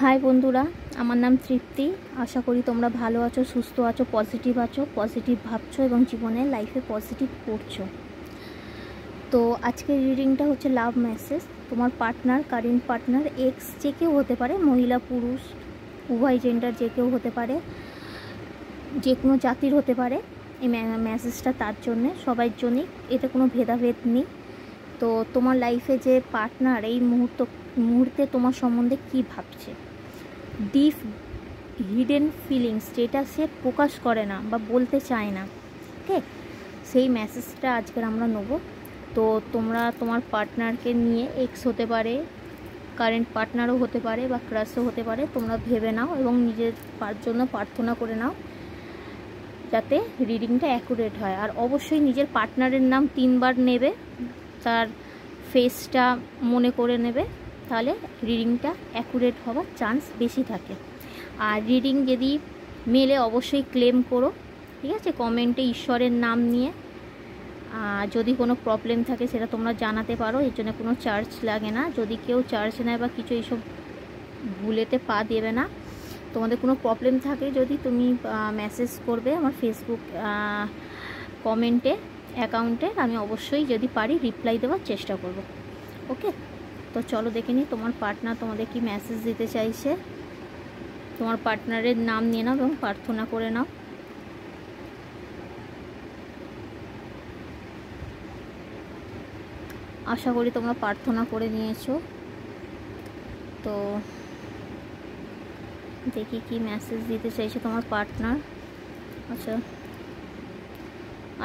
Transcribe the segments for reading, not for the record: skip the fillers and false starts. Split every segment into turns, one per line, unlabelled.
High বন্ধুরা, আমার নাম তৃপ্তি। আশা করি তোমরা ভালো আছো, সুস্থ আছো, পজিটিভ ভাবছো এবং জীবনে লাইফে পজিটিভ করছো। তো আজকের রিডিংটা হচ্ছে লাভ মেসেজ। তোমার পার্টনার, কারেন্ট পার্টনার, এক্স যে কেউ হতে পারে, মহিলা পুরুষ উভয় জেন্ডার যে কেউ হতে পারে, যে কোনো জাতির হতে পারে। এই মেসেজটা তার জন্যে, সবার জন্যই, এতে কোনো ভেদাভেদ নেই। তো তোমার লাইফে যে পার্টনার এই মুহূর্তে তোমার সম্বন্ধে কি ভাবছে, ডিপ হিডেন ফিলিংস যেটা সে প্রকাশ করে না বা বলতে চায় না, ওকে, সেই মেসেজটা আজকের আমরা নেব। তো তোমরা তোমার পার্টনারকে নিয়ে এক্স হতে পারে, কারেন্ট পার্টনারও হতে পারে বা ক্রাশও হতে পারে, তোমরা ভেবে নাও এবং নিজের জন্য প্রার্থনা করে নাও যাতে রিডিংটা অ্যাকুরেট হয়। আর অবশ্যই নিজের পার্টনারের নাম 3 বার নেবে, তার ফেসটা মনে করে নেবে, তাহলে রিডিংটা অ্যাকুরেট হওয়ার চান্স বেশি থাকে। আর রিডিং যদি মেলে অবশ্যই ক্লেম করো, ঠিক আছে, কমেন্টে ঈশ্বরের নাম নিয়ে। যদি কোনো প্রবলেম থাকে সেটা তোমরা জানাতে পারো, এর জন্য কোনো চার্জ লাগে না। যদি কেউ চার্জ নেয় বা কিছু এইসব ভুলেতে পা দেবে না। তোমাদের কোনো প্রবলেম থাকে যদি তুমি মেসেজ করবে আমার ফেসবুক কমেন্টে, অ্যাকাউন্টে, আমি অবশ্যই যদি পারি রিপ্লাই দেওয়ার চেষ্টা করব। ওকে, তো চলো দেখে নিই তোমার পার্টনার তোমাদের কি মেসেজ দিতে চাইছে। তোমার পার্টনারের নাম নিয়ে নাও এবং প্রার্থনা করে নাও। আশা করি তোমরা প্রার্থনা করে নিয়েছো। তো দেখি কি মেসেজ দিতে চাইছে তোমার পার্টনার। আচ্ছা,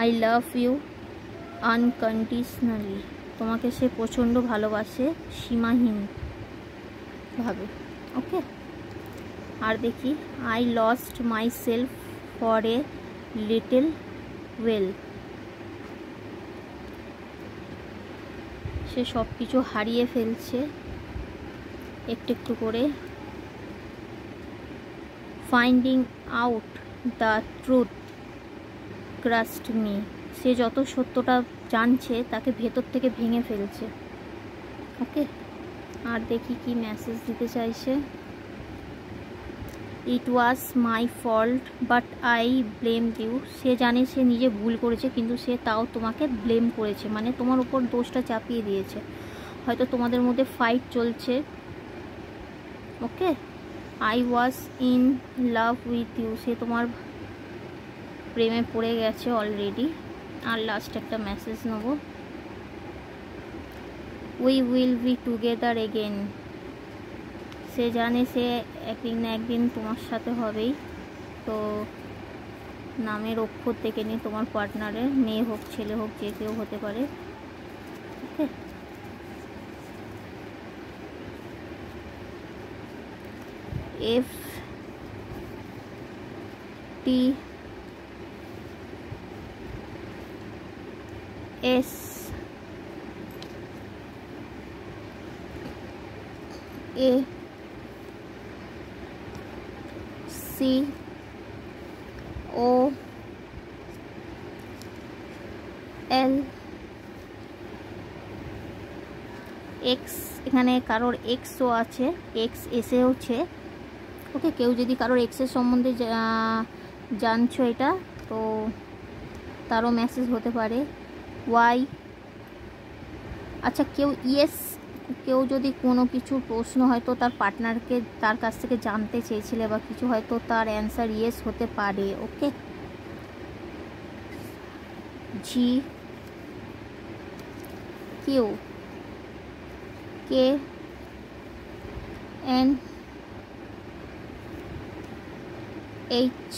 আই লাভ ইউ আনকন্ডিশনালি। তোমাকে সে প্রচণ্ড ভালোবাসে, সীমাহীনভাবে। ওকে, আর দেখি, I lost myself for a little while. সে সব কিছু হারিয়ে ফেলছে একটু একটু করে। Finding out the truth trust me. সে যত সত্যটা জানছে তাকে ভেতর থেকে ভেঙে ফেলছে। ওকে, আর দেখি কি মেসেজ দিতে চাইছে। It was my fault but I blame you. সে জানে সে নিজে ভুল করেছে, কিন্তু সে তাও তোমাকে ব্লেম করেছে, মানে তোমার উপর দোষটা চাপিয়ে দিয়েছে। হয়তো তোমাদের মধ্যে ফাইট চলছে। Okay, I was in love with you. সে তোমার প্রেমে পড়ে গেছে অলরেডি। আর লাস্ট একটা মেসেজ নেব। We will be together again. সে জানে সে একদিন না একদিন তোমার সাথে হবেই। তো নামের অক্ষর থেকে নিয়ে তোমার পার্টনারের, মেয়ে হোক ছেলে হোক যে কেউ হতে পারে। Okay, F T S A C O L X. এখানে কারোর এক্সও আছে, এক্স এসে হচ্ছে। ওকে, কেউ যদি কারোর এক্সের সম্বন্ধে জানছো এটা, তো তারও মেসেজ হতে পারে। ওয়াই, আচ্ছা, কেউ ইয়েস, কেউ যদি কোনো কিছু প্রশ্ন হয়তো তার পার্টনারকে তার কাছ থেকে জানতে চেয়েছিলে বা কিছু, হয়তো তার অ্যান্সার ইয়েস হতে পারে। Okay, G Q K N H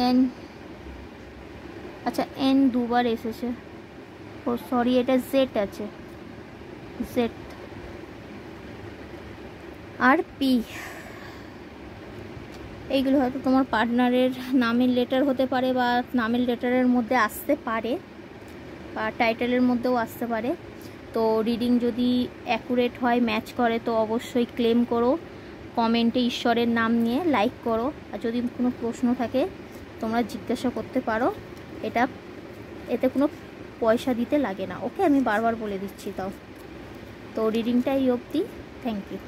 N, আচ্ছা এন দুবার এসেছে। ও সরি, এটা জেড আছে, জেড। আর পি, এইগুলো হয়তো তোমার পার্টনারের নামের লেটার হতে পারে বা নামের লেটারের মধ্যে আসতে পারে বা টাইটেলের মধ্যেও আসতে পারে। তো রিডিং যদি অ্যাকুরেট হয়, ম্যাচ করে, তো অবশ্যই ক্লেম করো কমেন্টে ঈশ্বরের নাম নিয়ে, লাইক করো। আর যদি কোনো প্রশ্ন থাকে তোমরা জিজ্ঞাসা করতে পারো। এতে কোনো পয়সা দিতে লাগে না। ওকে, আমি বারবার বলে দিচ্ছি তাও। তো রিডিংটা এই অবধি। Thank you.